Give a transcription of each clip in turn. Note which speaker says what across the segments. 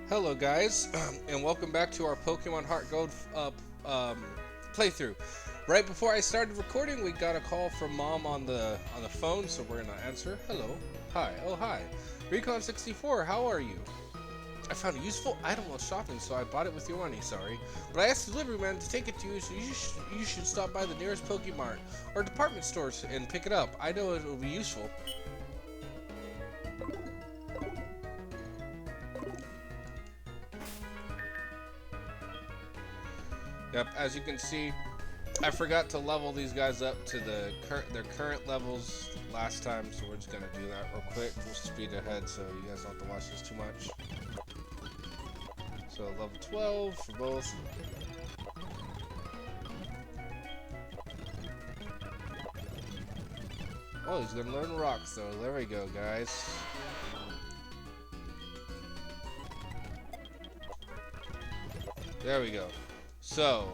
Speaker 1: Hello, guys, and welcome back to our Pokemon HeartGold playthrough. Right before I started recording, we got a call from Mom on the phone, so we're gonna answer. Hello, hi, oh hi, Recon64, how are you? I found a useful item while shopping, so I bought it with your money. Sorry, but I asked the delivery man to take it to you, so you should stop by the nearest Pokemart or department stores and pick it up. I know it will be useful. Yep, as you can see, I forgot to level these guys up to their current levels last time, so we're just gonna do that real quick. We'll speed ahead so you guys don't have to watch this too much. So level 12 for both. Oh, he's gonna learn rocks though. There we go, guys. There we go. So,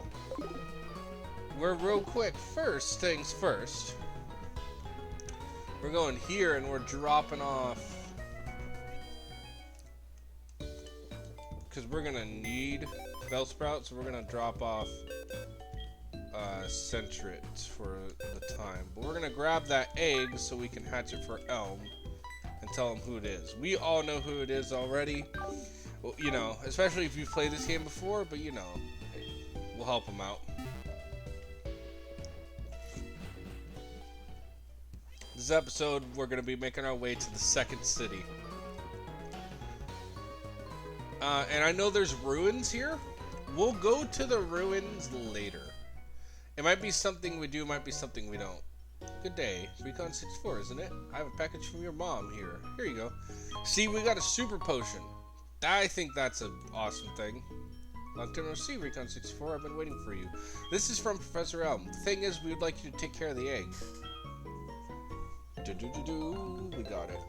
Speaker 1: we're real quick. First things first. We're going here and we're dropping off. Because we're going to need Bellsprout, so we're going to drop off Centret for the time. But we're going to grab that egg so we can hatch it for Elm and tell him who it is. We all know who it is already. Well, you know, especially if you've played this game before, but you know, we'll help him out. This episode, we're going to be making our way to the second city. And I know there's ruins here. We'll go to the ruins later. It might be something we do, might be something we don't. Good day. Recon64, isn't it? I have a package from your mom here. Here you go. See, we got a super potion. I think that's an awesome thing. Long time no see, Recon64. I've been waiting for you. This is from Professor Elm. The thing is, we would like you to take care of the egg. We got it.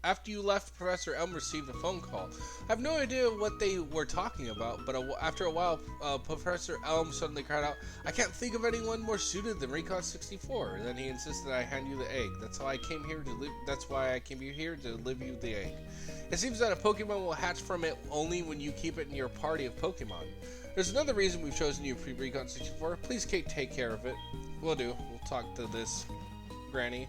Speaker 1: After you left, Professor Elm received a phone call. I have no idea what they were talking about, but after a while, Professor Elm suddenly cried out, "I can't think of anyone more suited than Recon64." Then he insisted I hand you the egg. That's why I came here to deliver you the egg. It seems that a Pokemon will hatch from it only when you keep it in your party of Pokemon. There's another reason we've chosen you, Recon64. Please take care of it. Will do. We'll talk to this Granny.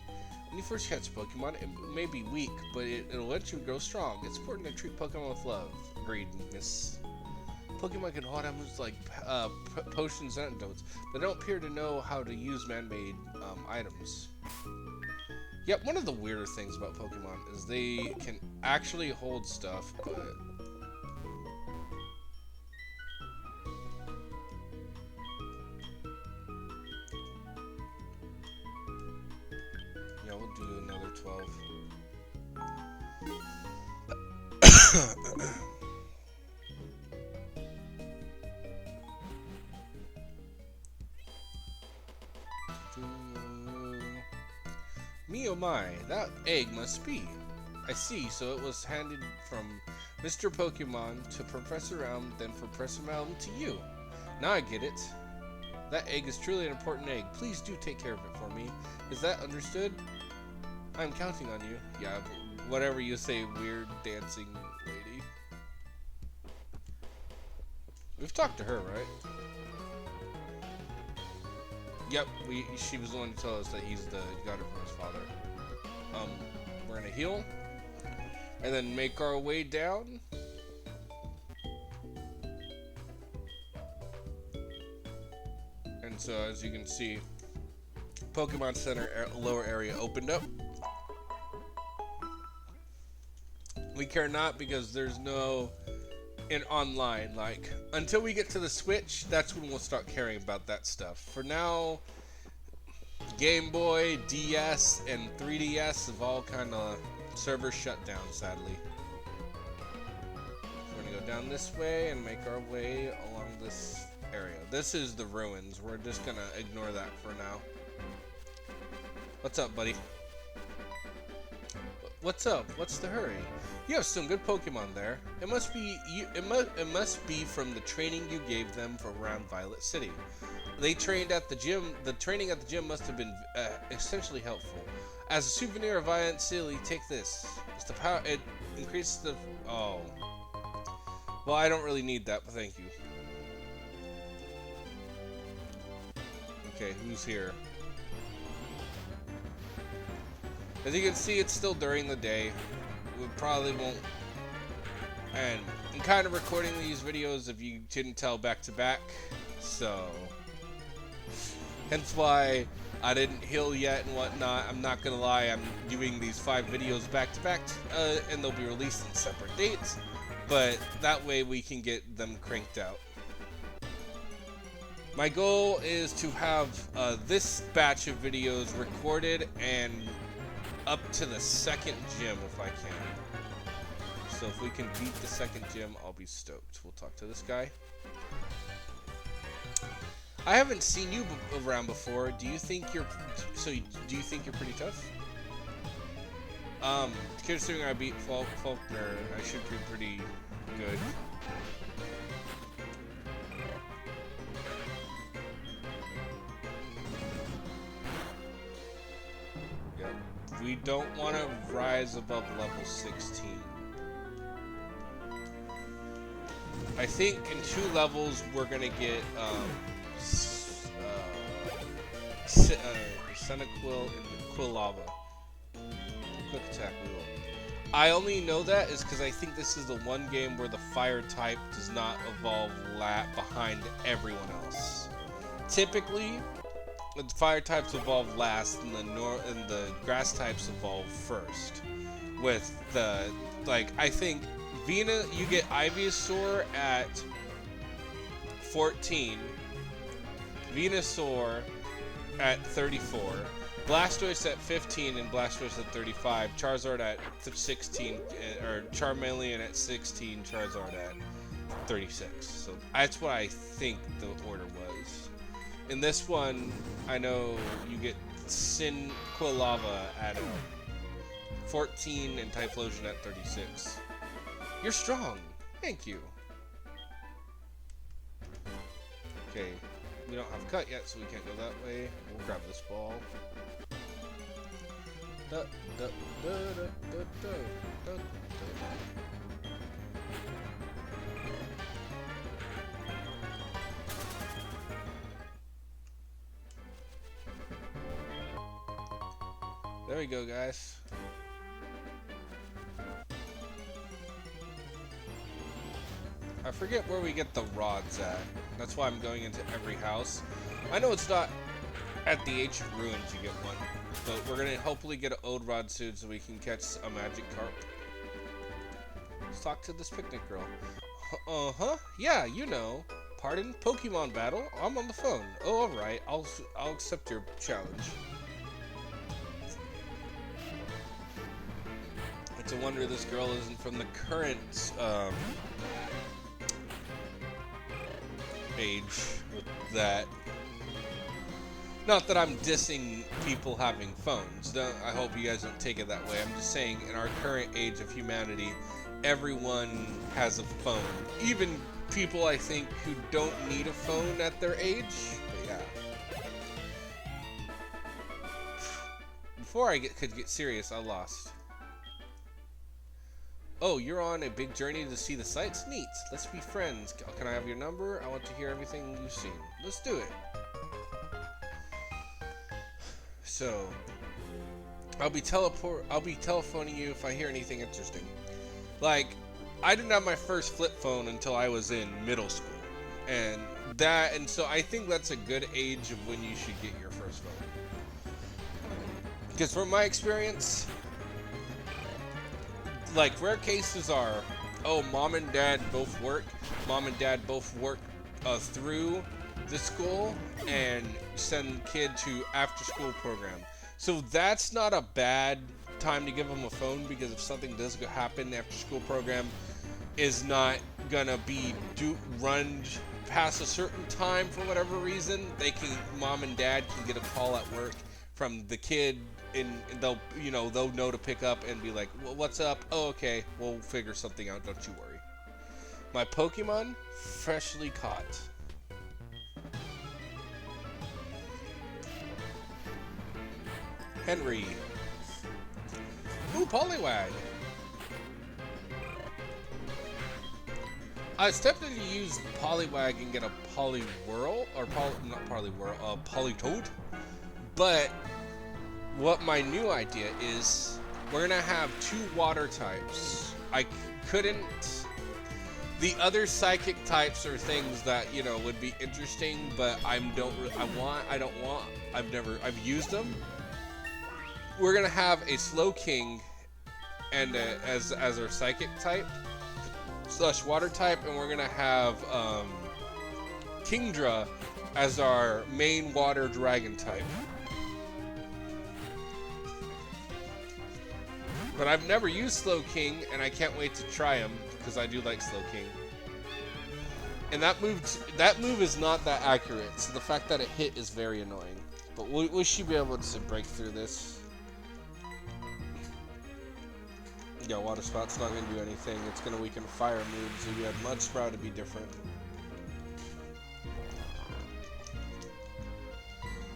Speaker 1: When you first catch a Pokemon, it may be weak, but it'll let you grow strong. It's important to treat Pokemon with love. Agreed, miss. Pokemon can hold items like potions and antidotes, but they don't appear to know how to use man-made items. Yep, one of the weirder things about Pokemon is they can actually hold stuff, but... Yeah, we'll do another 12. Me oh my, that egg must be. I see, so it was handed from Mr. Pokemon to Professor Elm, then from Professor Elm to you. Now I get it. That egg is truly an important egg. Please do take care of it for me. Is that understood? I'm counting on you. Yeah, whatever you say, weird dancing lady. We've talked to her, right? Yep, she was the one to tell us that he got it from his father. We're gonna heal, and then make our way down. And so, as you can see, Pokemon Center lower area opened up. We care not because there's no in online, like until we get to the Switch, that's when we'll start caring about that stuff. For now, Game Boy, DS, and 3DS have all kind of servers shut down, sadly. We're gonna go down this way and make our way along this area. This is the ruins. We're just gonna ignore that for now. What's up, buddy? What's up? What's the hurry? You have some good Pokemon there. It must be from the training you gave them around Violet City. They trained at the gym. The training at the gym must have been essentially helpful. As a souvenir of Violet City, take this. It's the power. It increases the. Oh. Well, I don't really need that, but thank you. Okay, who's here? As you can see, it's still during the day. We probably won't... And I'm kind of recording these videos, if you didn't tell, back to back. So... Hence why I didn't heal yet and whatnot. I'm not gonna lie, I'm doing these 5 videos back to back, and they'll be released on separate dates. But that way we can get them cranked out. My goal is to have this batch of videos recorded and up to the 2nd gym if I can. So if we can beat the 2nd gym, I'll be stoked. We'll talk to this guy. I haven't seen you around before. Do you think you're do you think you're pretty tough? Considering I beat Faulkner, I should be pretty good. Yep. We don't want to rise above level 16. I think in 2 levels we're gonna get Senequil and Quilava. Quick attack wheel. I only know that is because I think this is the one game where the fire type does not evolve behind everyone else. Typically, the fire types evolve last, and the grass types evolve first. With the I think you get Ivysaur at 14, Venusaur at 34, Blastoise at 15, and Blastoise at 35, Charizard at 16, or Charmeleon at 16, Charizard at 36. So that's what I think the order was. In this one, I know you get Quilava at 14 and Typhlosion at 36. You're strong. Thank you. Okay. We don't have a cut yet, so we can't go that way. We'll grab this ball. There we go, guys. I forget where we get the rods at. That's why I'm going into every house. I know it's not at the Ancient Ruins you get one, but we're gonna hopefully get an old rod soon so we can catch a magic carp. Let's talk to this picnic girl. Uh-huh. Yeah, you know. Pardon? Pokemon battle? I'm on the phone. Oh, alright. I'll accept your challenge. It's a wonder this girl isn't from the current, age with that. Not that I'm dissing people having phones. I hope you guys don't take it that way. I'm just saying, in our current age of humanity, everyone has a phone. Even people, I think, who don't need a phone at their age. But yeah. Before I could get serious, I lost. Oh, you're on a big journey to see the sights? Neat. Let's be friends. Can I have your number? I want to hear everything you've seen. Let's do it. So, I'll be telephoning you if I hear anything interesting. Like, I didn't have my first flip phone until I was in middle school. And so I think that's a good age of when you should get your first phone. Because from my experience, like, rare cases are, oh, mom and dad both work through the school and send kid to after school program. So that's not a bad time to give them a phone, because if something does happen, the after school program is not gonna be run past a certain time for whatever reason. Mom and dad can get a call at work from the kid, and they'll know to pick up and be like, well, what's up? Oh, okay, we'll figure something out, don't you worry. My Pokemon freshly caught. Henry. Ooh, Poliwag. I was tempted to use Poliwag and get a Poliwhirl, or not Poliwhirl, Politoed. But what my new idea is, we're gonna have 2 water types. I couldn't. The other psychic types are things that, you know, would be interesting, but I've used them. We're gonna have a Slowking and as our psychic type / water type, and we're gonna have Kingdra as our main water dragon type. But I've never used Slowking, and I can't wait to try him because I do like Slowking. And that move is not that accurate, so the fact that it hit is very annoying. But we should be able to break through this. Yeah, Water Spout's not going to do anything. It's going to weaken fire moves, so you have Mud Sprout to be different.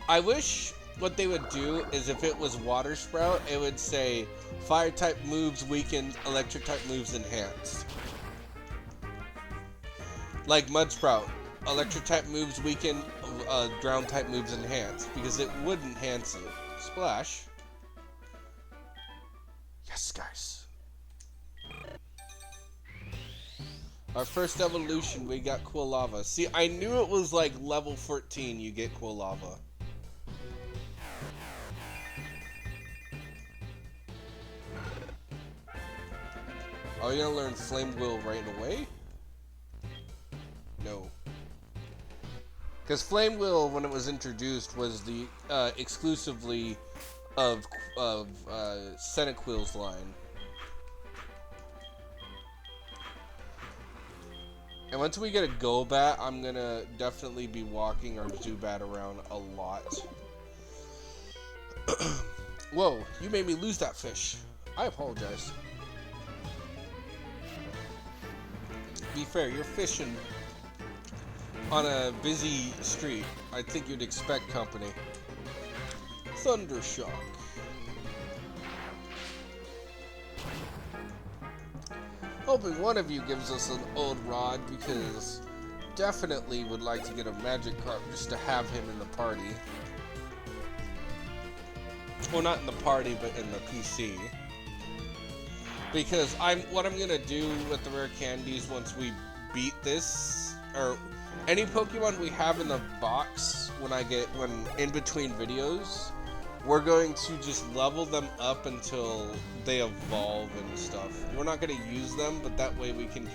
Speaker 1: I wish what they would do is if it was Water Sprout, it would say Fire type moves weakened, Electric type moves enhanced. Like Mud Sprout, Electric type moves weakened, Ground type moves enhanced, because it would enhance it. Splash. Yes, guys. Our first evolution, we got Quilava. See, I knew it was like level 14 you get Quilava. Are you gonna learn Flame Wheel right away? No. Because Flame Wheel, when it was introduced, was the exclusively of Centiquil's line. And once we get a Golbat, I'm gonna definitely be walking our Zubat around a lot. Whoa, you made me lose that fish. I apologize. Be fair, you're fishing on a busy street. I think you'd expect company. Thundershock. Hoping one of you gives us an old rod, because definitely would like to get a Magikarp just to have him in the party. Well, not in the party, but in the PC. Because what I'm gonna do with the rare candies once we beat this, or any Pokemon we have in the box when in between videos, we're going to just level them up until they evolve and stuff. We're not going to use them, but that way we can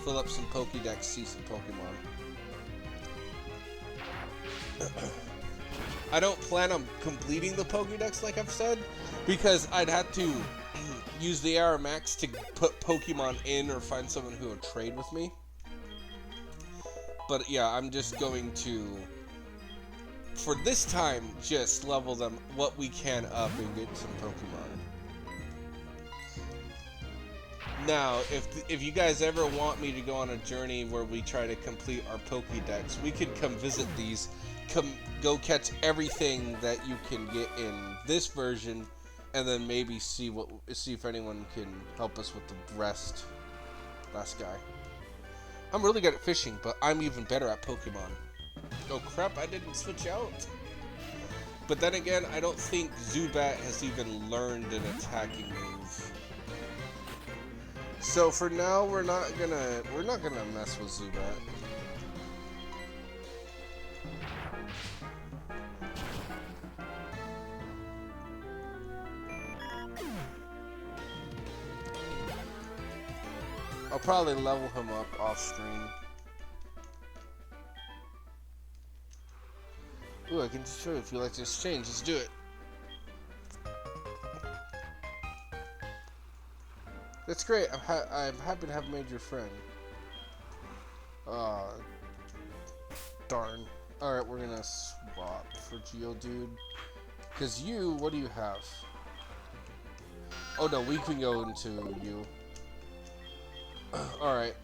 Speaker 1: fill up some Pokédex, see some Pokemon. I don't plan on completing the Pokédex like I've said, because I'd have to use the Aramax to put Pokemon in or find someone who will trade with me. But yeah, I'm just going to, for this time, just level them what we can up and get some Pokemon. Now, if you guys ever want me to go on a journey where we try to complete our Pokédex, we could come visit these, go catch everything that you can get in this version, and then maybe see if anyone can help us with the rest. Last guy. I'm really good at fishing, but I'm even better at Pokemon. Oh crap, I didn't switch out. But then again, I don't think Zubat has even learned an attacking move. So for now, we're not gonna mess with Zubat. I'll probably level him up off screen. Ooh, I can show you if you like to exchange. Let's do it. That's great. I'm happy to have made your friend. Darn. Alright, we're gonna swap for Geodude. Because what do you have? Oh no, we can go into you. Alright.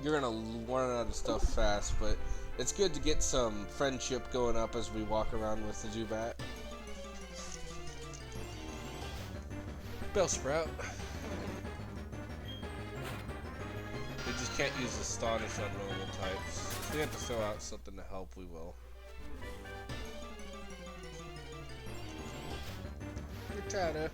Speaker 1: You're gonna run out of stuff fast, but it's good to get some friendship going up as we walk around with the Zubat. Bellsprout. They just can't use Astonish on normal types. If we have to throw out something to help, we will. Rattata.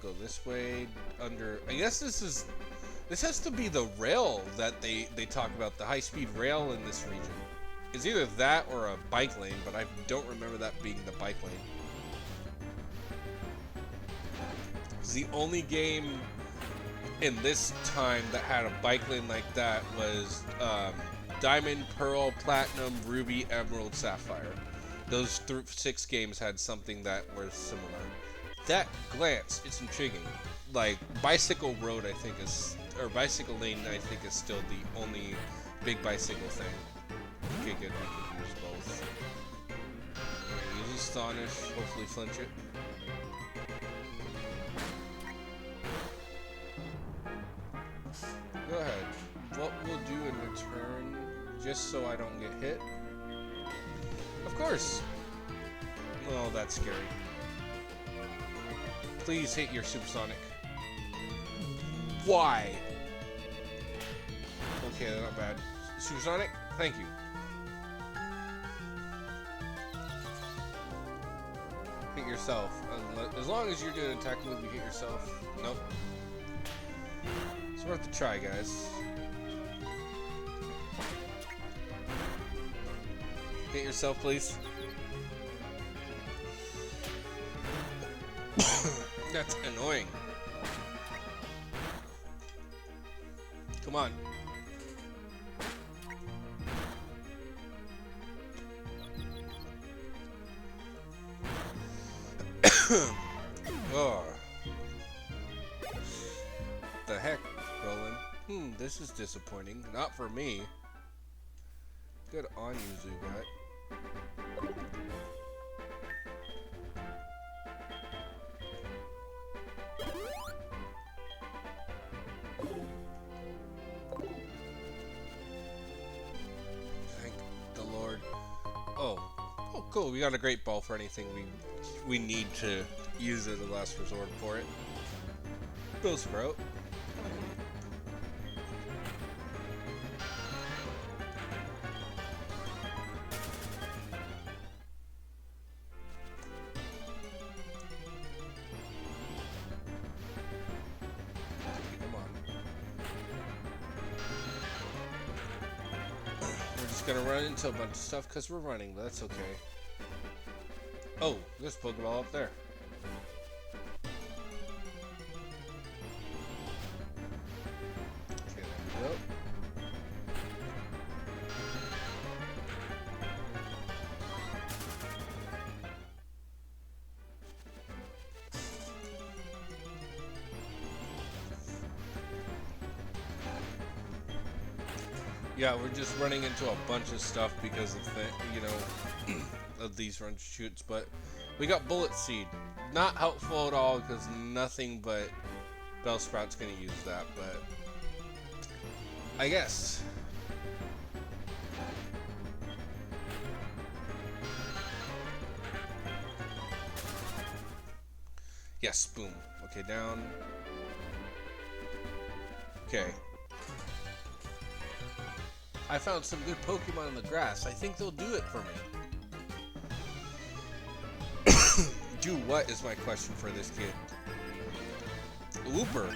Speaker 1: Go this way, under... I guess this has to be the rail that they talk about, the high-speed rail in this region. It's either that or a bike lane, but I don't remember that being the bike lane. It's the only game in this time that had a bike lane like that was Diamond, Pearl, Platinum, Ruby, Emerald, Sapphire. Those 6 games had something that was similar. That glance, it's intriguing. Like, Bicycle Road, I think is, or Bicycle Lane, I think is still the only big bicycle thing. Okay, good, we can use both. Use Astonish, hopefully flinch it. Go ahead. What we'll do in return, just so I don't get hit. Of course! Oh, that's scary. Please hit your Supersonic. Why? Okay, they're not bad. Supersonic, thank you. Hit yourself. As long as you're doing an attack move, you hit yourself. Nope. It's worth a try, guys. Hit yourself, please. That's annoying. Come on. Oh. The heck, Roland? This is disappointing. Not for me. Good on you, Zubat. Thank the Lord. Oh, cool. We got a great ball for anything we need to use as a last resort for it. Billsprout. Gonna run into a bunch of stuff because we're running, but that's okay. Oh, there's a Pokeball up there. Okay, there we go. Yeah, we're just running into a bunch of stuff because of the, of these run shoots, but we got Bullet Seed. Not helpful at all because nothing but Bellsprout's gonna use that, but I guess. Yes, boom. Okay, down. Okay. I found some good Pokemon in the grass. I think they'll do it for me. Do what is my question for this kid? Looper.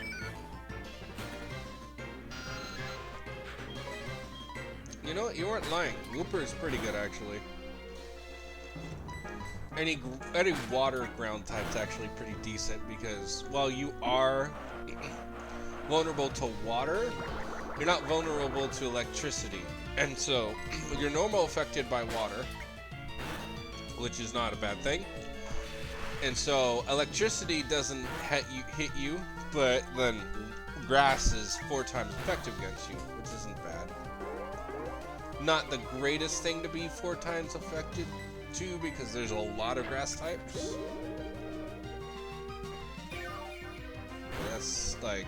Speaker 1: You know what? You weren't lying. Looper is pretty good, actually. Any water ground type's actually pretty decent because while you are vulnerable to water, you're not vulnerable to electricity. And so, you're normal affected by water, which is not a bad thing. And so, electricity doesn't hit you, but then grass is 4 times effective against you, which isn't bad. Not the greatest thing to be 4 times affected to, because there's a lot of grass types. But that's like...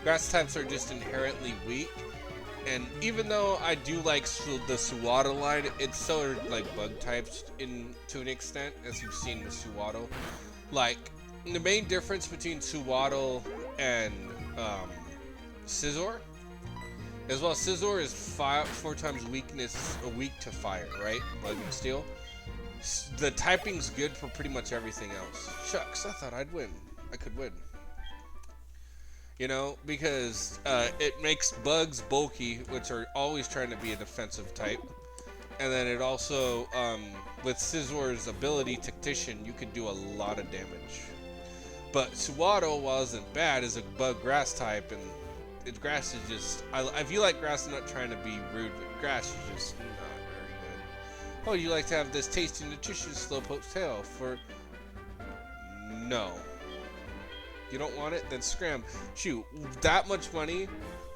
Speaker 1: Grass types are just inherently weak, And even though I do like the Suwato line, it's so like bug types to an extent, as you've seen with Suwato. Like the main difference between Suwato and Scizor, as well, Scizor is 4 times weakness, weak to fire, right? Bug and steel. The typing's good for pretty much everything else. Shucks, I thought I'd win. I could win. You know, because it makes bugs bulky, which are always trying to be a defensive type. And then it also, with Scizor's ability, Tactician, you can do a lot of damage. But Suwato, while isn't bad, is a bug grass type, and grass is just, I feel like grass is not trying to be rude, but grass is just not very good. Oh, you like to have this tasty, nutritious Slowpoke's tail for... No. You don't want it? Then scram. Shoot, that much money.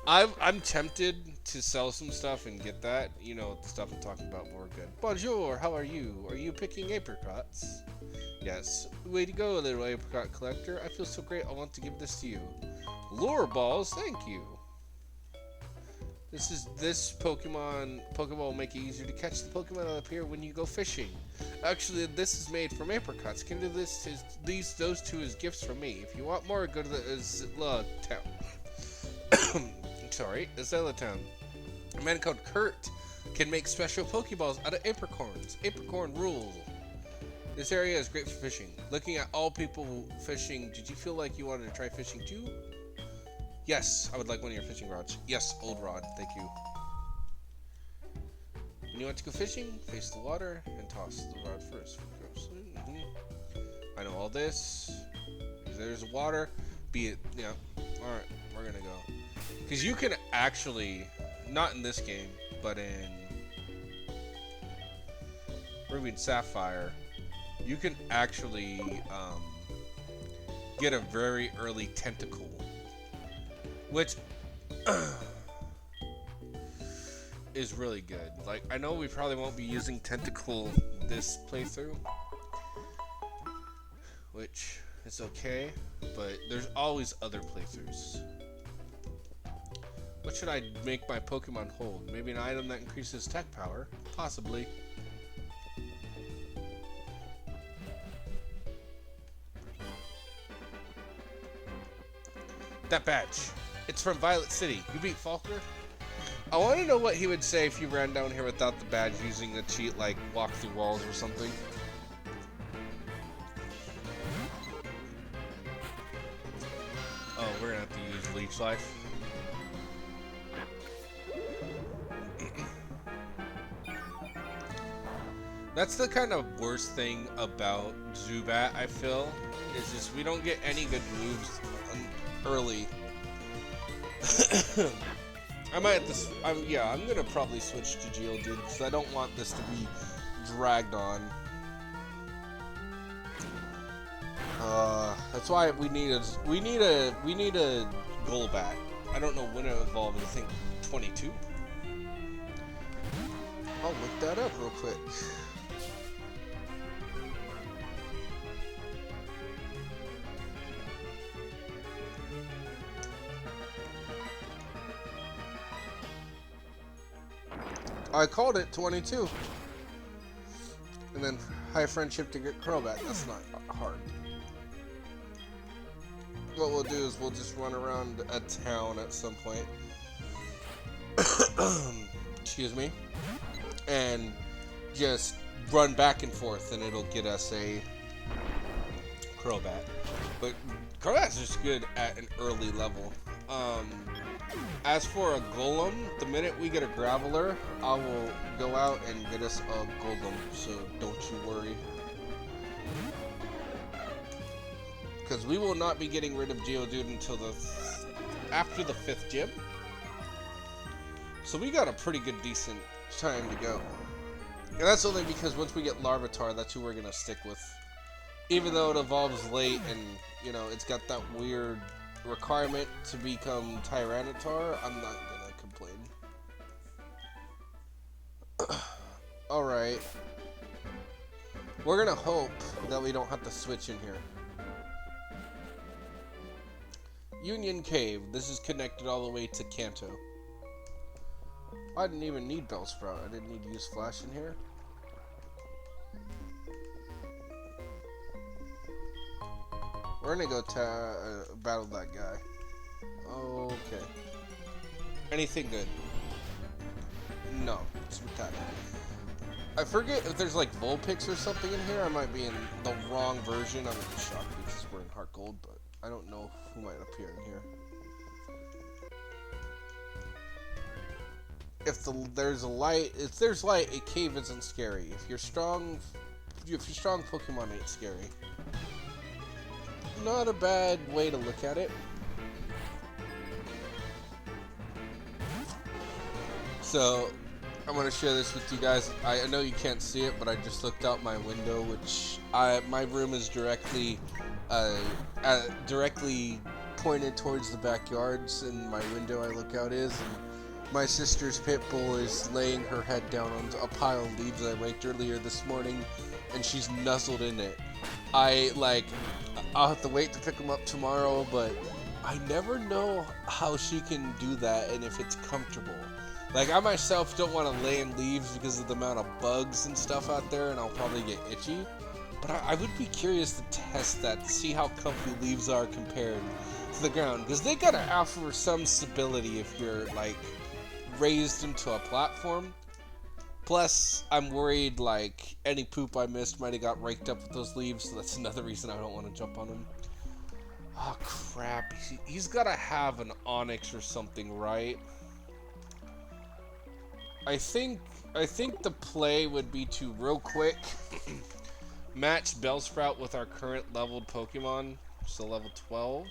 Speaker 1: I'm tempted to sell some stuff and get that. You know, the stuff I'm talking about more good. Bonjour, how are you? Are you picking apricots? Yes. Way to go, little apricot collector. I feel so great, I want to give this to you. Lure balls, thank you. This Pokeball will make it easier to catch the Pokemon that appear when you go fishing. Actually, this is made from apricots. Can do this those two as gifts from me. If you want more, go to the Azilla Town. Sorry, Azilla Town. A man called Kurt can make special Pokeballs out of apricorns. Apricorn rule. This area is great for fishing. Looking at all people fishing, did you feel like you wanted to try fishing too? Yes, I would like one of your fishing rods. Yes, old rod, thank you. When you want to go fishing, face the water and toss the rod first. I know all this. There's water. Be it, yeah. Alright, we're gonna go. Because you can actually, not in this game, but in Ruby and Sapphire, you can actually get a very early tentacle. Which is really good. Like, I know we probably won't be using Tentacle this playthrough, which is okay, but there's always other playthroughs. What should I make my Pokemon hold? Maybe an item that increases tech power? Possibly. That badge. It's from Violet City. You beat Faulkner? I want to know what he would say if you ran down here without the badge, using a cheat like walk through walls or something. Oh, we're gonna have to use Leech Life. That's the kind of worst thing about Zubat, I feel, is just we don't get any good moves early. I might have to, yeah, I'm gonna probably switch to Geodude because I don't want this to be dragged on. That's why we need a Golbat. I don't know when it evolved. I think 22. I'll look that up real quick. I called it 22. And then high friendship to get Crobat. That's not hard. What we'll do is we'll just run around a town at some point. Excuse me. And just run back and forth and it'll get us a Crobat. But Crobat's just good at an early level. As for a Golem, the minute we get a Graveler, I will go out and get us a Golem, so don't you worry. Because we will not be getting rid of Geodude until after the 5th gym. So we got a pretty good, decent time to go. And that's only because once we get Larvitar, that's who we're going to stick with. Even though it evolves late and, you know, it's got that weird requirement to become Tyranitar, I'm not gonna complain. Alright. We're gonna hope that we don't have to switch in here. Union Cave. This is connected all the way to Kanto. I didn't even need Bellsprout. I didn't need to use Flash in here. We're gonna go battle that guy. Okay. Anything good? No. Spectacular. I forget if there's like Vulpix or something in here. I might be in the wrong version. I'm gonna be shocked because we're in HeartGold, but I don't know who might appear in here. If there's light, a cave isn't scary. If you're strong Pokemon ain't scary. Not a bad way to look at it. So, I'm going to share this with you guys. I know you can't see it, but I just looked out my window, which my room is directly pointed towards the backyards, and my window I look out is. And my sister's pit bull is laying her head down on a pile of leaves I raked earlier this morning, and she's nuzzled in it. I'll have to wait to pick them up tomorrow, but I never know how she can do that and if it's comfortable. Like, I myself don't want to lay in leaves because of the amount of bugs and stuff out there, and I'll probably get itchy. But I would be curious to test that, to see how comfy leaves are compared to the ground. Because they gotta offer some stability if you're, like, raised into a platform. Plus, I'm worried, like, any poop I missed might have got raked up with those leaves, so that's another reason I don't want to jump on them. Oh, crap. He's gotta have an Onyx or something, right? I think the play would be to, real quick, match Bellsprout with our current leveled Pokemon, so level 12.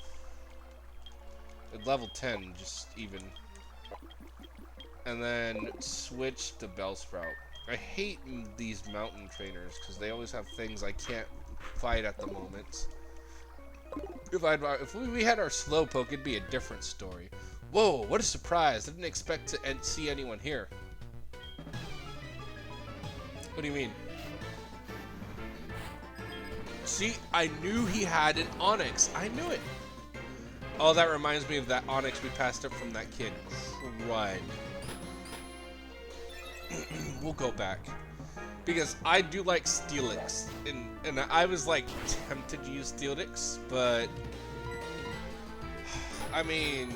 Speaker 1: At level 10, just even. And then switch to Bellsprout. I hate these mountain trainers because they always have things I can't fight at the moment. If we had our Slowpoke, it'd be a different story. Whoa, what a surprise. I didn't expect to see anyone here. What do you mean? See, I knew he had an Onyx. I knew it. Oh, that reminds me of that Onyx we passed up from that kid. Crud. We'll go back. Because I do like Steelix. And I was like tempted to use Steelix, but I mean,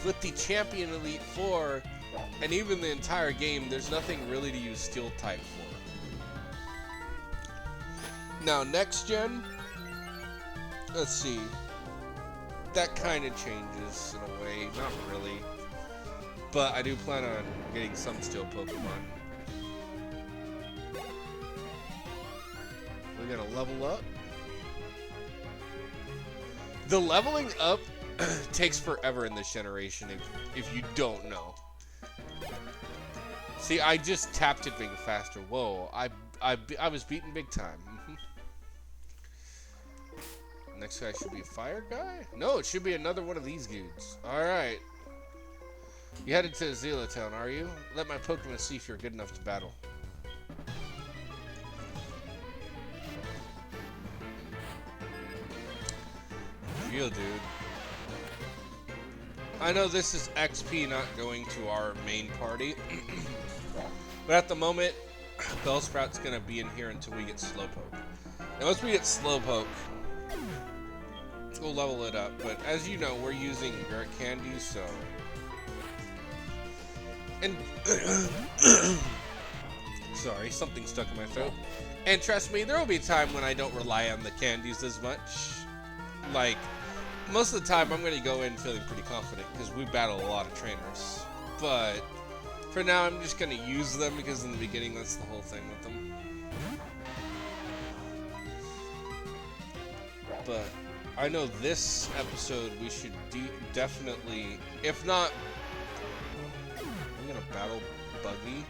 Speaker 1: with the Champion Elite Four and even the entire game, there's nothing really to use Steel type for. Now, next gen, let's see. That kind of changes in a way, not really. But I do plan on getting some Steel Pokemon. We're gonna level up. The leveling up takes forever in this generation if you don't know. See, I just tapped it being faster. Whoa, I was beaten big time. Next guy should be a fire guy? No, it should be another one of these dudes. Alright. You headed to Azela Town, are you? Let my Pokemon see if you're good enough to battle. Feel, dude. I know this is XP not going to our main party. But at the moment, Bellsprout's gonna be in here until we get Slowpoke. And once we get Slowpoke, we'll level it up. But as you know, we're using Dirt Candy, so... And... Sorry, something stuck in my throat. And trust me, there will be a time when I don't rely on the candies as much. Like, most of the time I'm going to go in feeling pretty confident because we battle a lot of trainers. But for now, I'm just going to use them because in the beginning, that's the whole thing with them. But I know this episode we should definitely, if not, I'm going to battle Buggy.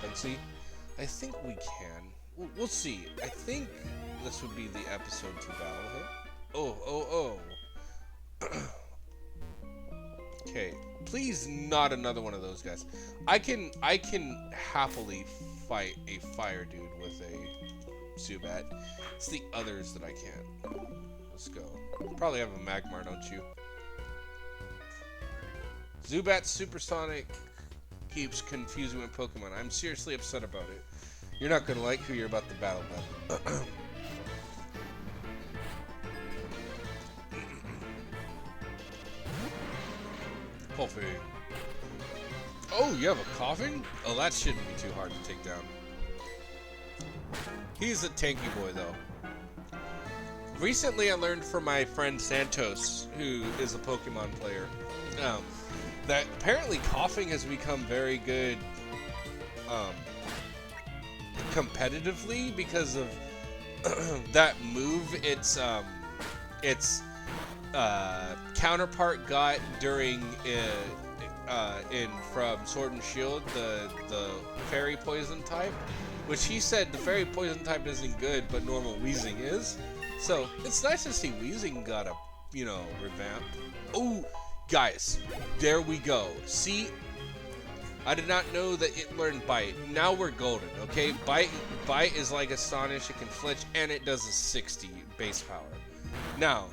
Speaker 1: Bugsy. I think we can. We'll see. I think this would be the episode to battle him. Oh. Okay. Please not another one of those guys. I can happily fight a fire dude with a Zubat. It's the others that I can't. Let's go. You probably have a Magmar, don't you? Zubat's supersonic keeps confusing my Pokemon. I'm seriously upset about it. You're not gonna like who you're about to battle, then. Coughing. Oh, you have a coughing? Oh, that shouldn't be too hard to take down. He's a tanky boy, though. Recently, I learned from my friend Santos, who is a Pokemon player, that apparently coughing has become very good competitively because of that move. Its counterpart got during in from Sword and Shield, the fairy poison type, which he said the fairy poison type isn't good, but normal Weezing is. So it's nice to see Weezing got a revamp. Oh, guys, there we go. See, I did not know that it learned Bite. Now we're golden, okay? Bite is like Astonish. It can flinch, and it does a 60 base power. Now,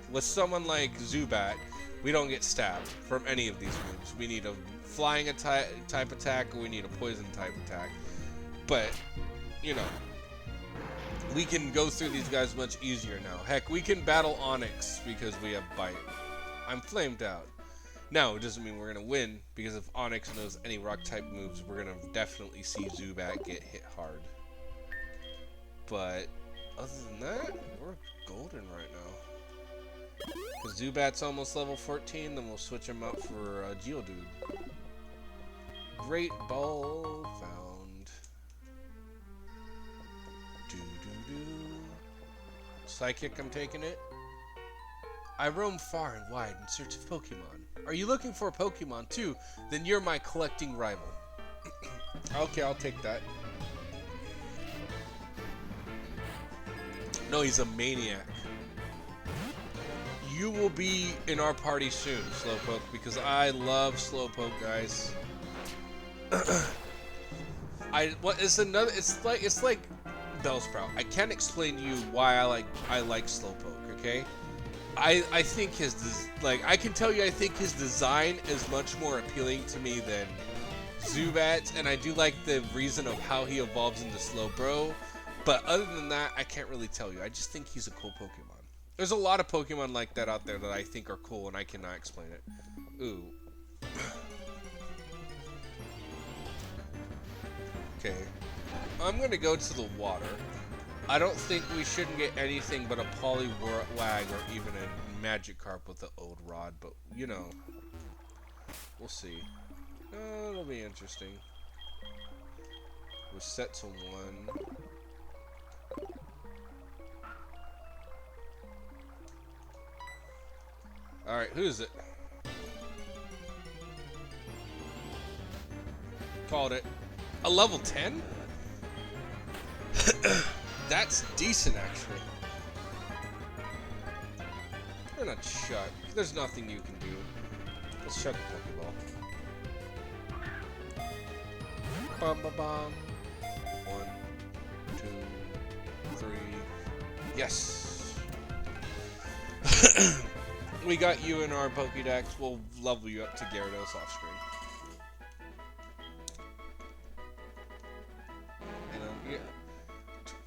Speaker 1: with someone like Zubat, we don't get stabbed from any of these moves. We need a flying type attack, or we need a poison type attack. But, we can go through these guys much easier now. Heck, we can battle Onix because we have Bite. I'm flamed out. Now, it doesn't mean we're going to win, because if Onix knows any rock-type moves, we're going to definitely see Zubat get hit hard. But, other than that, we're golden right now. Because Zubat's almost level 14, then we'll switch him up for Geodude. Great Ball found. Psychic, I'm taking it. I roam far and wide in search of Pokemon. Are you looking for a Pokemon too? Then you're my collecting rival. Okay, I'll take that. No, he's a maniac. You will be in our party soon, Slowpoke, because I love Slowpoke, guys. It's like Bellsprout. I can't explain to you why I like Slowpoke, okay? I think I can tell you I think his design is much more appealing to me than Zubat's, and I do like the reason of how he evolves into Slowbro, but other than that, I can't really tell you. I just think he's a cool Pokemon. There's a lot of Pokemon like that out there that I think are cool, and I cannot explain it. Ooh. Okay. I'm gonna go to the water. I don't think we shouldn't get anything but a Poliwag or even a Magikarp with the old rod, but we'll see. It'll be interesting. We're set to 1. Alright, who is it? Called it. A level 10? That's decent, actually. You're not shut. There's nothing you can do. Let's shut the Pokeball. Bum ba bum. 1, 2, 3. Yes. We got you in our Pokédex. We'll level you up to Gyarados off screen. Yeah.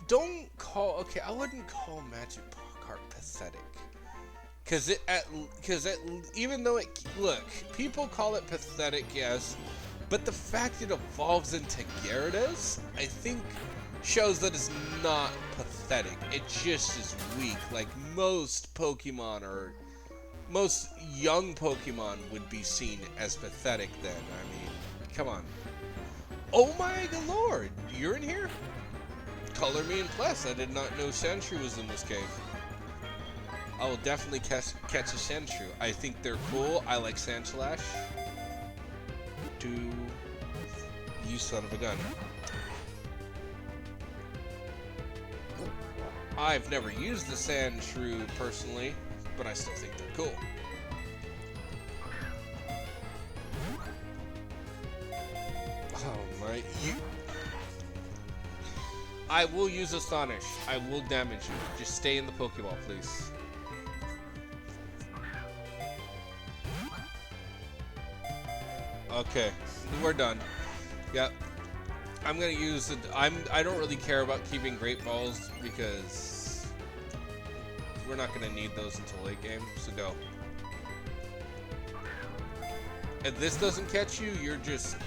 Speaker 1: Don't call. Okay, I wouldn't call Magikarp pathetic. Cause even though people call it pathetic, yes, but the fact it evolves into Gyarados, I think, shows that it's not pathetic. It just is weak. Like most Pokemon or most young Pokemon would be seen as pathetic then. I mean, come on. Oh my lord, you're in here? Color me impressed. I did not know Sandshrew was in this cave. I will definitely catch a Sandshrew. I think they're cool. I like Sandslash. You son of a gun. I've never used the Sandshrew personally, but I still think they're cool. Oh my, I will use Astonish. I will damage you. Just stay in the Pokeball, please. Okay, we're done. Yep. I'm gonna use it. I don't really care about keeping great balls because we're not gonna need those until late game. So go. If this doesn't catch you, you're just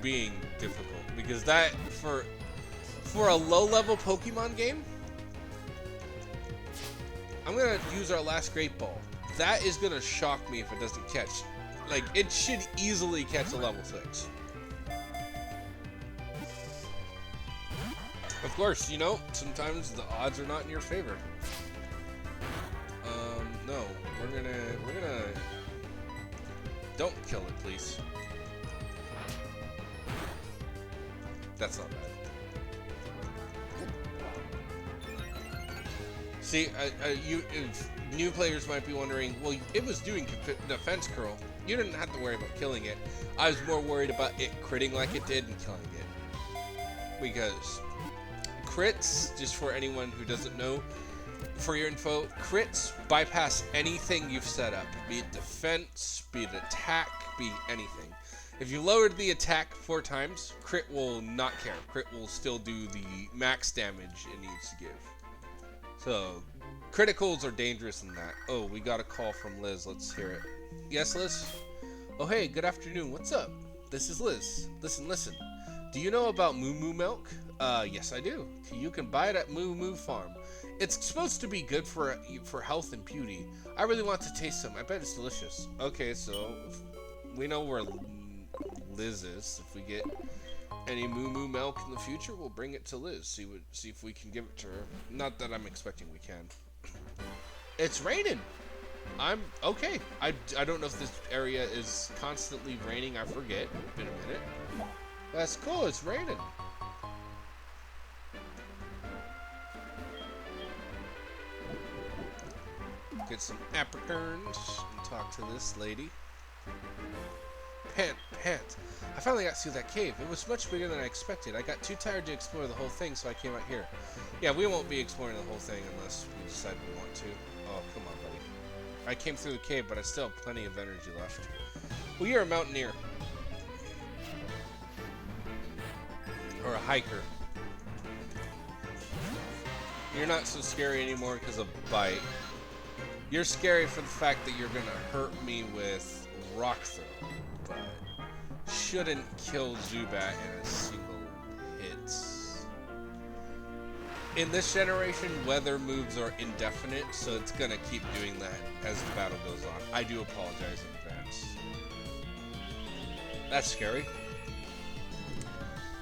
Speaker 1: being difficult because that for a low-level Pokemon game, I'm gonna use our last Great Ball. That is gonna shock me if it doesn't catch. Like, it should easily catch a level 6. Of course, you know, sometimes the odds are not in your favor. No, we're gonna... Don't kill it, please. That's not bad. See, new players might be wondering, well, it was doing defense curl. You didn't have to worry about killing it. I was more worried about it critting like it did and killing it. Because crits, just for anyone who doesn't know, for your info, crits bypass anything you've set up. Be it defense, be it attack, be it anything. If you lowered the attack 4 times, crit will not care. Crit will still do the max damage it needs to give. So, criticals are dangerous in that. Oh, we got a call from Liz. Let's hear it. Yes, Liz? Oh, hey, good afternoon. What's up? This is Liz. Listen. Do you know about Moo Moo milk? Yes, I do. You can buy it at Moo Moo Farm. It's supposed to be good for health and beauty. I really want to taste some. I bet it's delicious. Okay, so we know where Liz is. If we get any Moo Moo milk in the future, we'll bring it to Liz. See if we can give it to her. Not that I'm expecting we can. It's raining. I'm okay. I don't know if this area is constantly raining. I forget. Been a minute. That's cool. It's raining. Get some apricorns and talk to this lady. Pant. I finally got to that cave. It was much bigger than I expected. I got too tired to explore the whole thing, so I came out here. Yeah, we won't be exploring the whole thing unless we decide we want to. Oh, come on, buddy. I came through the cave, but I still have plenty of energy left. Well, you're a mountaineer. Or a hiker. You're not so scary anymore because of bite. You're scary for the fact that you're gonna hurt me with rock throw, but shouldn't kill Zubat in a single hit. In this generation, weather moves are indefinite, so it's gonna keep doing that as the battle goes on. I do apologize in advance. That's scary.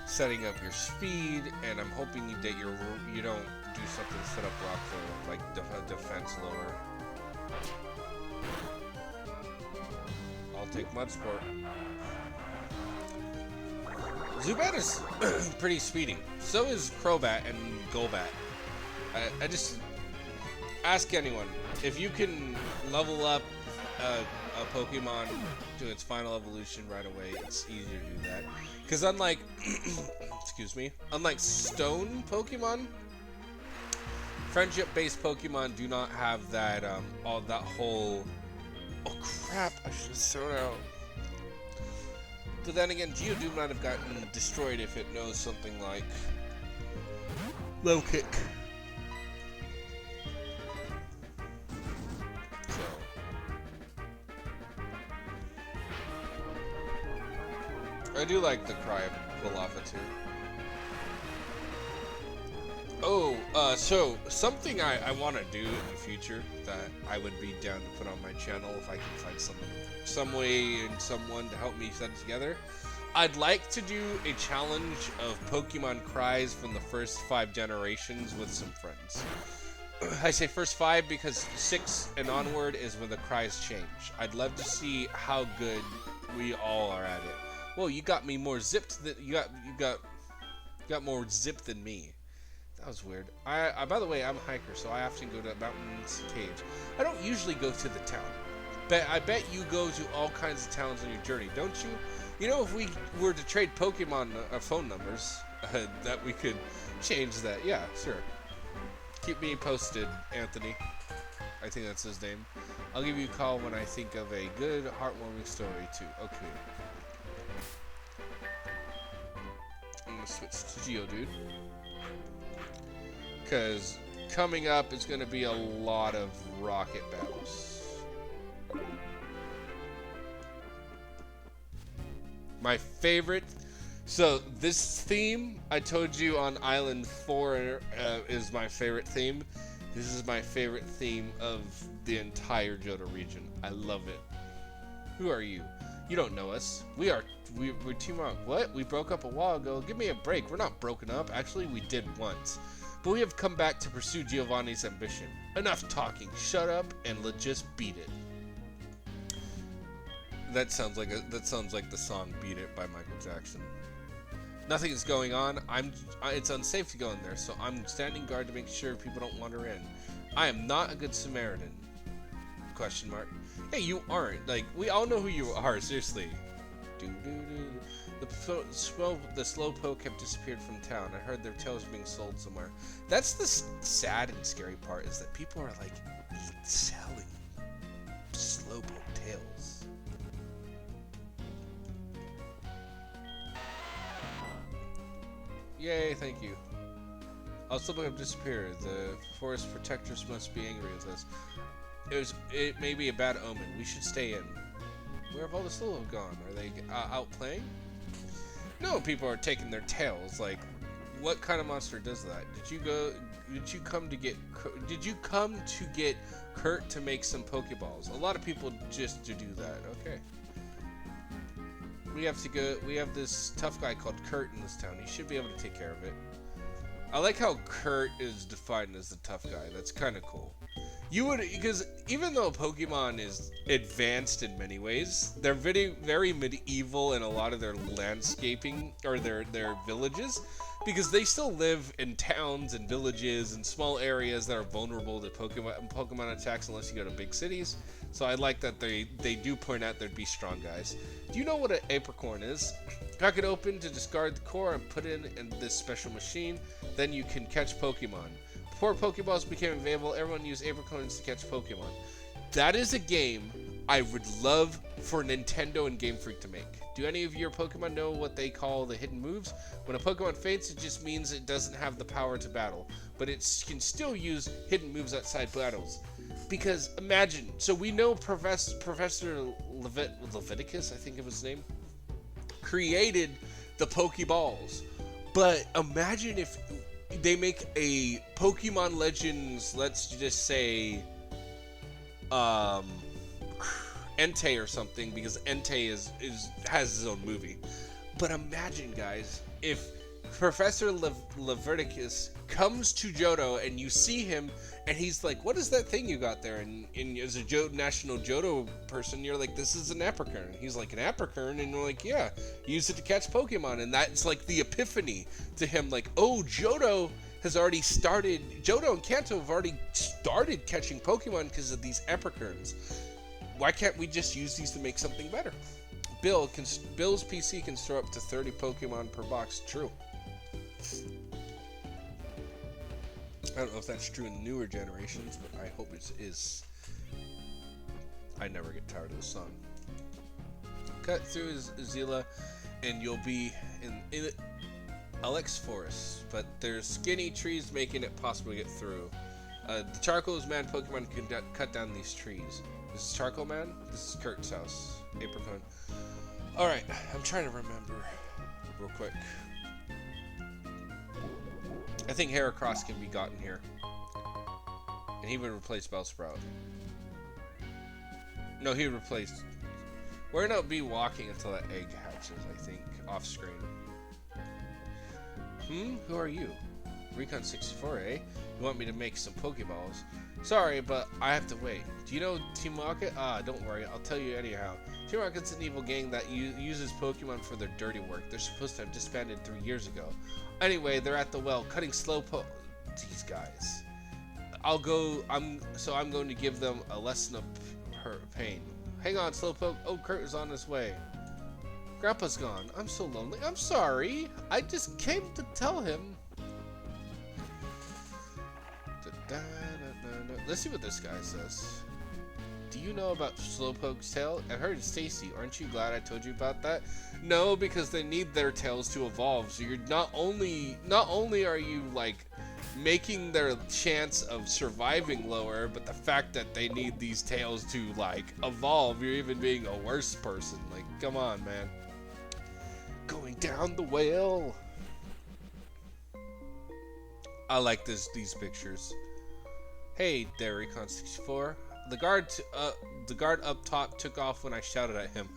Speaker 1: Setting up your speed, and I'm hoping that you don't do something to set up rock throw, like defense lower. I'll take Mud Sport. Zubat is pretty speedy. So is Crobat and Golbat. I just ask anyone if you can level up a Pokemon to its final evolution right away. It's easier to do that because unlike unlike Stone Pokemon, friendship-based Pokemon do not have that all that whole. Oh crap! I should have thrown out. But then again, Geodude might have gotten destroyed if it knows something like Low Kick. So I do like the cry of Balaffa too. Oh, so something I want to do in the future that I would be down to put on my channel if I can find some way and someone to help me set it together. I'd like to do a challenge of Pokemon cries from the first 5 generations with some friends. I say first 5 because 6 and onward is when the cries change. I'd love to see how good we all are at it. Well, you got me more zipped than you got more zip than me. That was weird. I by the way, I'm a hiker, so I often go to mountains, caves. I don't usually go to the town. But I bet you go to all kinds of towns on your journey, don't you? You know, if we were to trade Pokemon phone numbers, that we could change that. Yeah, sure. Keep me posted, Anthony. I think that's his name. I'll give you a call when I think of a good, heartwarming story, too. Okay. gonna switch to Geodude. Because coming up is gonna be a lot of rocket battles. My favorite. So this theme, I told you on Island 4 is my favorite theme. This is my favorite theme of the entire Johto region. I love it. Who are you? You don't know us. We're Team Rock. What? We broke up a while ago. Give me a break. We're not broken up. Actually, we did once. But we have come back to pursue Giovanni's ambition. Enough talking. Shut up and let's just beat it. That sounds like the song "Beat It" by Michael Jackson. Nothing is going on. It's unsafe to go in there, so I'm standing guard to make sure people don't wander in. I am not a good Samaritan. Question mark. Hey, you aren't. Like, we all know who you are. Seriously. The slowpoke have disappeared from town. I heard their tails are being sold somewhere. That's the sad and scary part, is that people are like selling slowpoke tails. Yay, thank you. Oh, slowpoke have disappeared. The forest protectors must be angry with us. It may be a bad omen. We should stay in. Where have all the slowpoke gone? Are they out playing? No, people are taking their tails. Like, what kind of monster does that? Did you come to get Kurt to make some Pokeballs? A lot of people just to do that. Okay. We have this tough guy called Kurt in this town. He should be able to take care of it. I like how Kurt is defined as the tough guy. That's kind of cool. Because even though Pokemon is advanced in many ways, they're very medieval in a lot of their landscaping or their villages, because they still live in towns and villages and small areas that are vulnerable to Pokemon attacks unless you go to big cities. So I like that they do point out there'd be strong guys. Do you know what an apricorn is? Crack it open to discard the core and put it in this special machine. Then you can catch Pokemon. Before Pokeballs became available, everyone used apricorns to catch Pokemon. That is a game I would love for Nintendo and Game Freak to make. Do any of your Pokemon know what they call the hidden moves? When a Pokemon faints, it just means it doesn't have the power to battle, but it can still use hidden moves outside battles. Because imagine, so we know Professor Leviticus, I think of his name, created the Pokeballs, but imagine if they make a Pokemon Legends, let's just say, Entei or something, because Entei has his own movie. But imagine, guys, if Professor Leviticus comes to Johto and you see him and he's like, what is that thing you got there? And as a national Johto person, you're like, this is an apricorn. He's like, an apricorn? And you're like, yeah, use it to catch Pokemon. And that's like the epiphany to him, like, oh, Johto and Kanto have already started catching Pokemon because of these apricorns. Why can't we just use these to make something better? Bill's PC can store up to 30 Pokemon per box. True. I don't know if that's true in newer generations, but I hope it is. I never get tired of this song. Cut through Zila, and you'll be in Alex Forest, but there's skinny trees making it possible to get through. The Charcoal's Man Pokemon can cut down these trees. This is Charcoal Man. This is Kurt's house. Apricot. Alright, I'm trying to remember real quick. I think Heracross can be gotten here. And he would replace Bellsprout. No, he would replace... We're gonna be walking until that egg hatches, I think, off screen. Who are you? Recon 64, eh? You want me to make some Pokeballs? Sorry, but I have to wait. Do you know Team Rocket? Don't worry, I'll tell you anyhow. Team Rocket's an evil gang that uses Pokemon for their dirty work. They're supposed to have disbanded 3 years ago. Anyway, they're at the well, cutting These guys. I'm going to give them a lesson of pain. Hang on, Slowpoke. Oh, Kurt is on his way. Grandpa's gone. I'm so lonely. I'm sorry. I just came to tell him. Let's see what this guy says. do you know about Slowpoke's tail? I heard it's Stacy. Aren't you glad I told you about that? No, because they need their tails to evolve. So you're not only are you like making their chance of surviving lower, but the fact that they need these tails to like evolve, you're even being a worse person. Like, come on, man. Going down the well. I like these pictures. Hey there, Recon 64. The guard up top took off when I shouted at him.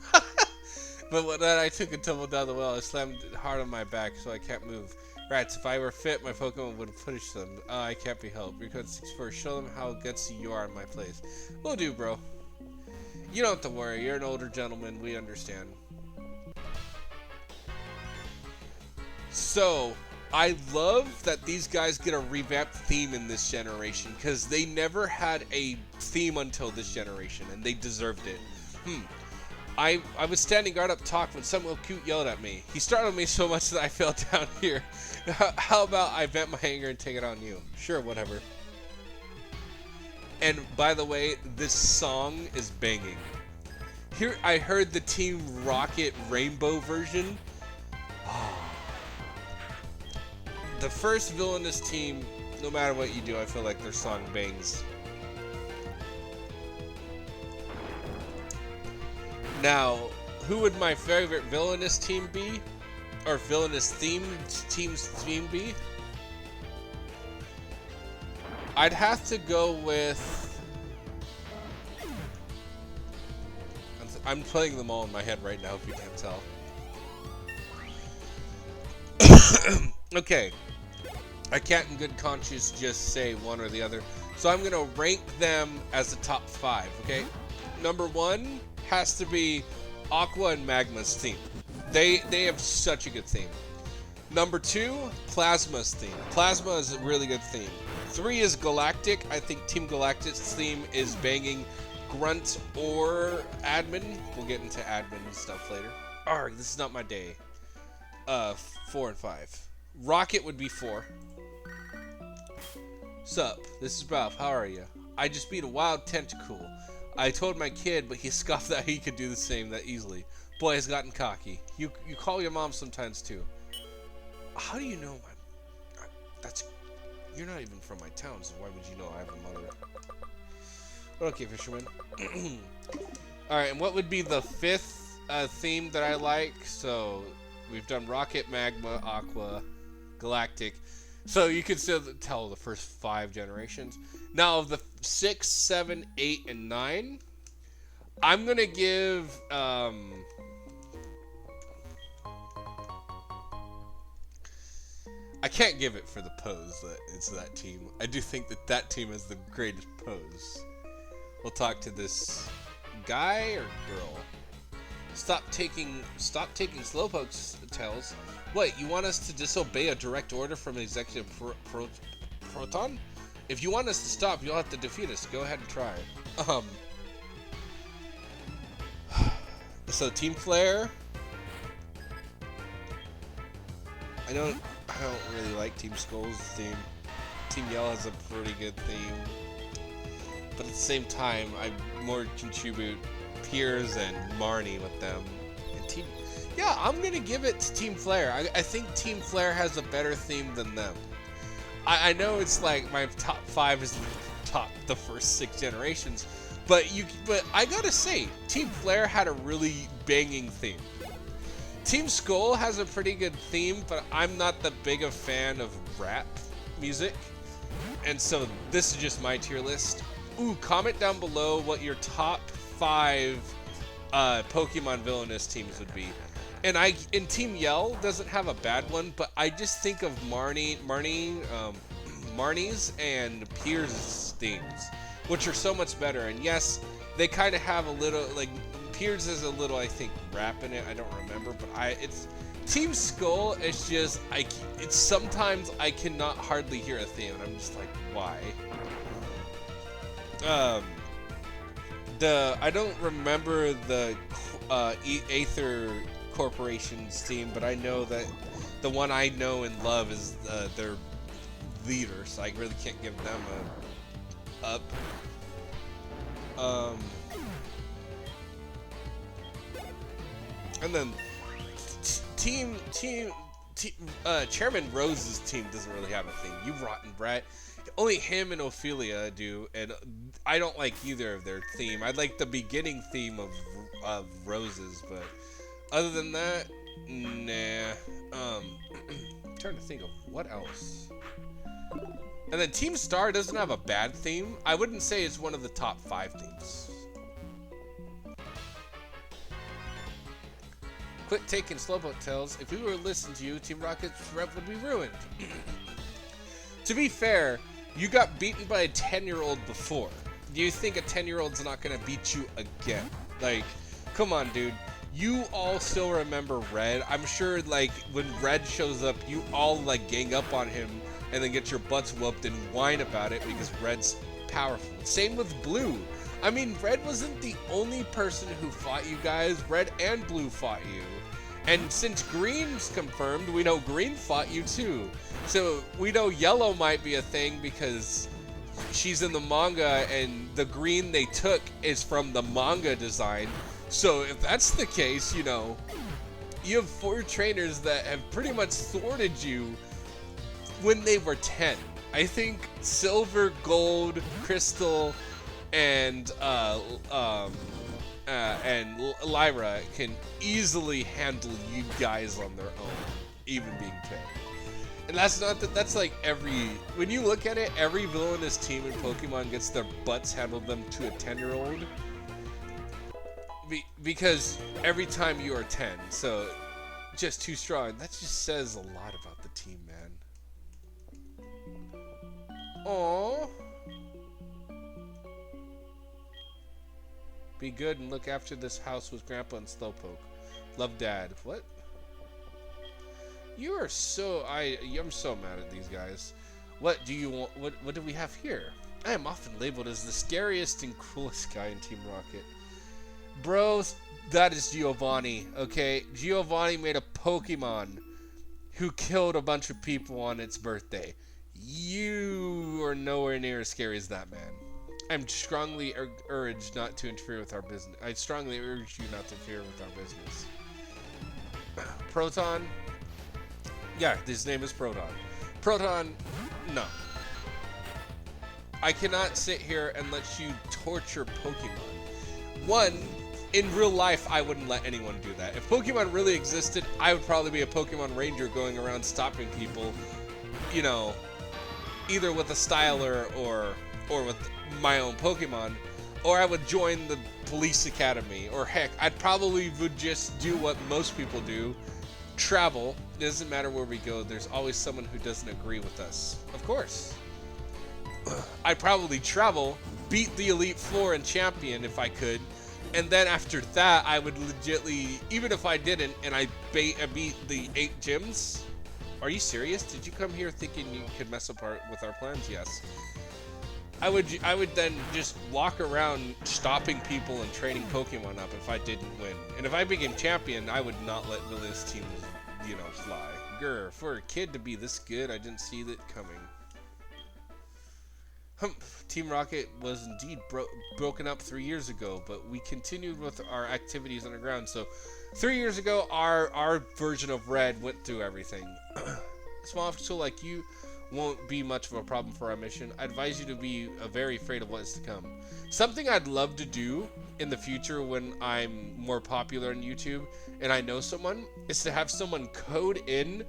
Speaker 1: But then I took and tumbled down the well. I slammed hard on my back, so I can't move. Rats, if I were fit, my Pokemon would have punished them. I can't be helped. Recon 64, show them how gutsy you are in my place. Will do, bro. You don't have to worry. You're an older gentleman. We understand. So, I love that these guys get a revamped theme in this generation, because they never had a theme until this generation, and they deserved it. I was standing guard up top when someone cute yelled at me. He startled me so much that I fell down here. How about I vent my anger and take it on you? Sure, whatever. And by the way, this song is banging. Here, I heard the Team Rocket Rainbow version. The first villainous team, no matter what you do, I feel like their song bangs. Now, who would my favorite villainous team be? Or villainous team's theme be? I'd have to go with... I'm playing them all in my head right now, if you can't tell. Okay. I can't in good conscience just say one or the other. So I'm going to rank them as the top 5, okay? Number 1 has to be Aqua and Magma's theme. They have such a good theme. Number 2, Plasma's theme. Plasma is a really good theme. 3 is Galactic. I think Team Galactic's theme is banging. Grunt or Admin. We'll get into Admin and stuff later. Arrgh, this is not my day. 4 and 5. Rocket would be 4. Sup, this is Ralph. How are you? I just beat a wild tentacle. I told my kid, but he scoffed that he could do the same that easily. Boy has gotten cocky. You call your mom sometimes too. How do you know my... You're not even from my town, so why would you know I have a mother? Okay, fisherman. Alright, and what would be the 5th theme that I like? So, we've done Rocket, Magma, Aqua, Galactic. So you can still tell the first 5 generations. Now of the 6, 7, 8, and 9, I'm gonna give I can't give it for the pose that it's that team. I do think that team is the greatest pose. We'll talk to this guy or girl. Stop taking Slowpoke's tails. Wait, you want us to disobey a direct order from Executive Proton? If you want us to stop, you'll have to defeat us. Go ahead and try. So Team Flare. I don't really like Team Skull's theme. Team Yell has a pretty good theme, but at the same time, I more contribute Piers and Marnie with them. And yeah, I'm gonna give it to Team Flare. I think Team Flare has a better theme than them. I know it's like my top 5 is the first 6 generations, but I gotta say, Team Flare had a really banging theme. Team Skull has a pretty good theme, but I'm not that big a fan of rap music, and so this is just my tier list. Ooh, comment down below what your top 5 Pokemon villainous teams would be. And Team Yell doesn't have a bad one, but I just think of Marnie's and Piers' themes, which are so much better. And yes, they kind of have a little, like, Piers is a little, I think, rap in it. I don't remember, but it's Team Skull. It's just it's sometimes I cannot hardly hear a theme, and I'm just like, why? I don't remember the Aether Corporation's theme, but I know that the one I know and love is their leader, so I really can't give them a up. Um, and then Chairman Rose's team doesn't really have a theme. You rotten brat. Only him and Ophelia do, and I don't like either of their theme. I like the beginning theme of Rose's, but other than that, nah. I'm trying to think of what else. And then Team Star doesn't have a bad theme. I wouldn't say it's one of the top 5 themes. Quit taking Slowpoke Tails. If we were to listen to you, Team Rocket's rep would be ruined. To be fair, you got beaten by a 10-year-old before. Do you think a 10-year-old's not gonna beat you again? Like, come on, dude. You all still remember Red. I'm sure, like, when Red shows up, you all, like, gang up on him and then get your butts whooped and whine about it because Red's powerful. Same with Blue. I mean, Red wasn't the only person who fought you guys. Red and Blue fought you. And since Green's confirmed, we know Green fought you too. So we know Yellow might be a thing because she's in the manga and the green they took is from the manga design. So if that's the case, you know, you have 4 trainers that have pretty much thwarted you when they were 10. I think Silver, Gold, Crystal, and Lyra can easily handle you guys on their own, even being 10. And that's not that. That's like when you look at it, every villainous team in Pokemon gets their butts handled them to a 10-year-old. Because every time you are 10, so just too strong. That just says a lot about the team, man. Aww. Be good and look after this house with Grandpa and Slowpoke. Love, Dad. What? You are so... I'm so mad at these guys. What do you want? What do we have here? I am often labeled as the scariest and coolest guy in Team Rocket. Bros, that is Giovanni, okay? Giovanni made a Pokemon who killed a bunch of people on its birthday. You are nowhere near as scary as that man. I'm strongly urged not to interfere with our business. I strongly urge you not to interfere with our business. Proton? Yeah, his name is Proton. Proton, no. I cannot sit here and let you torture Pokemon. One, in real life, I wouldn't let anyone do that. If Pokemon really existed, I would probably be a Pokemon Ranger going around stopping people, you know, either with a Styler or with my own Pokemon, or I would join the police academy, or heck, I'd probably would just do what most people do, travel. It doesn't matter where we go, there's always someone who doesn't agree with us. Of course. I'd probably travel, beat the Elite Four and Champion if I could, and then after that, I would legitly, even if I didn't, and I beat the 8 gyms. Are you serious? Did you come here thinking you could mess up with our plans? Yes. I would then just walk around stopping people and training Pokemon up if I didn't win. And if I became champion, I would not let Lily's team, you know, fly. Grr, for a kid to be this good, I didn't see that coming. Team Rocket was indeed broken up 3 years ago, but we continued with our activities underground. So 3 years ago, our version of Red went through everything. Small official like you won't be much of a problem for our mission. I advise you to be very afraid of what is to come. Something I'd love to do in the future when I'm more popular on YouTube and I know someone is to have someone code in,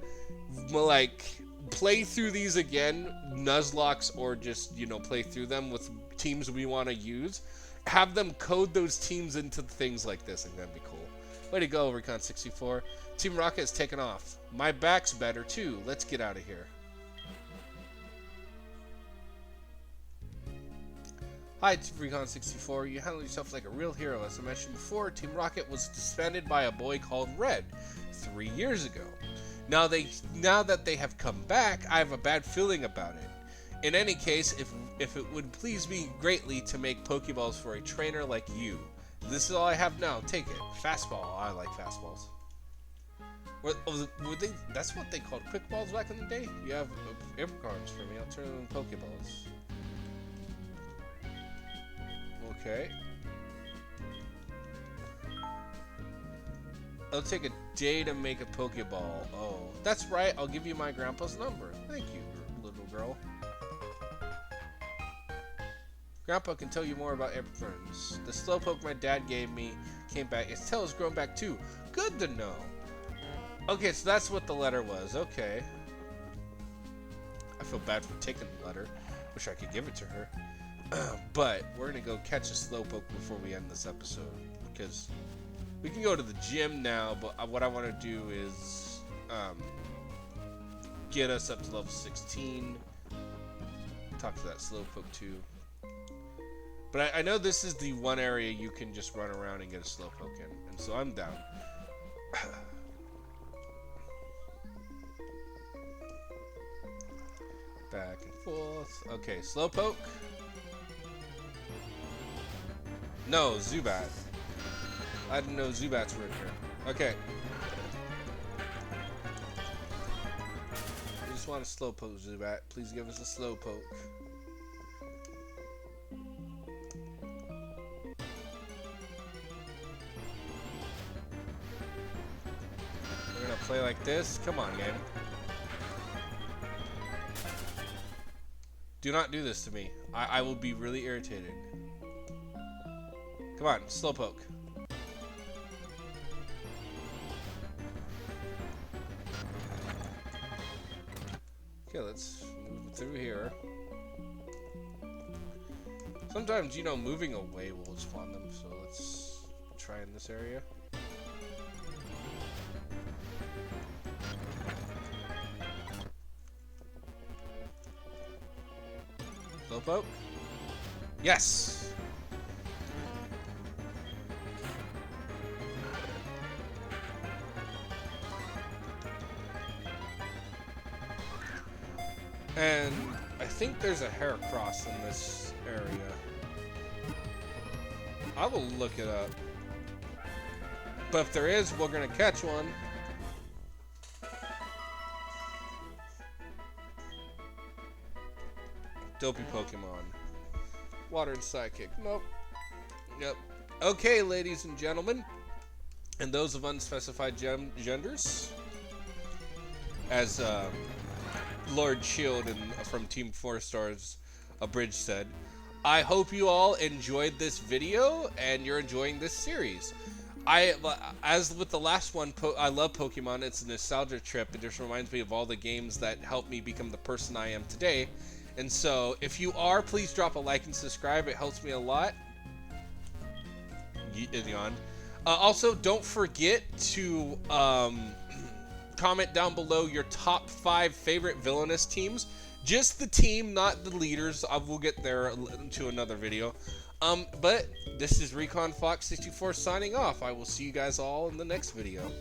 Speaker 1: like, play through these again, Nuzlocke, or just, you know, play through them with teams we want to use. Have them code those teams into things like this, and that'd be cool. Way to go, Recon64. Team Rocket has taken off. My back's better too. Let's get out of here. Hi, Recon64. You handled yourself like a real hero. As I mentioned before, Team Rocket was disbanded by a boy called Red 3 years ago. Now that they have come back, I have a bad feeling about it. In any case, if it would please me greatly to make Pokeballs for a trainer like you. This is all I have now. Take it. Fastball. I like fastballs. Were they? That's what they called quick balls back in the day? You have apricorns for me. I'll turn them into Pokeballs. Okay. It'll take a day to make a Pokeball. Oh, that's right. I'll give you my grandpa's number. Thank you, little girl. Grandpa can tell you more about air burns. The Slowpoke my dad gave me came back. Its tail has grown back too. Good to know. Okay, so that's what the letter was. Okay. I feel bad for taking the letter. Wish I could give it to her. But we're going to go catch a Slowpoke before we end this episode. Because we can go to the gym now, but what I want to do is get us up to level 16. Talk to that Slowpoke too. But I know this is the one area you can just run around and get a Slowpoke in. And so I'm down. Back and forth. Okay, Slowpoke. No, Zubat. I didn't know Zubats were in here. Okay. We just want a Slowpoke, Zubat. Please give us a Slowpoke. We're gonna play like this. Come on, game. Do not do this to me. I will be really irritated. Come on, Slowpoke. Okay, let's move through here. Sometimes, you know, moving away will spawn them, so let's try in this area. Slowpoke? Yes! And I think there's a Heracross in this area. I will look it up. But if there is, we're gonna catch one. Dopey Pokemon. Water and Psychic. Nope. Yep. Okay, ladies and gentlemen. And those of unspecified genders. As Lord Shield from Team 4 Stars Abridged said, I hope you all enjoyed this video and you're enjoying this series. As with the last one, I love Pokemon. It's a nostalgia trip. It just reminds me of all the games that helped me become the person I am today. And so, if you are, please drop a like and subscribe. It helps me a lot. Yawn. Also, don't forget to comment down below your top 5 favorite villainous teams. Just the team, not the leaders. I will get there to another video. But this is Recon Fox 64 signing off. I will see you guys all in the next video.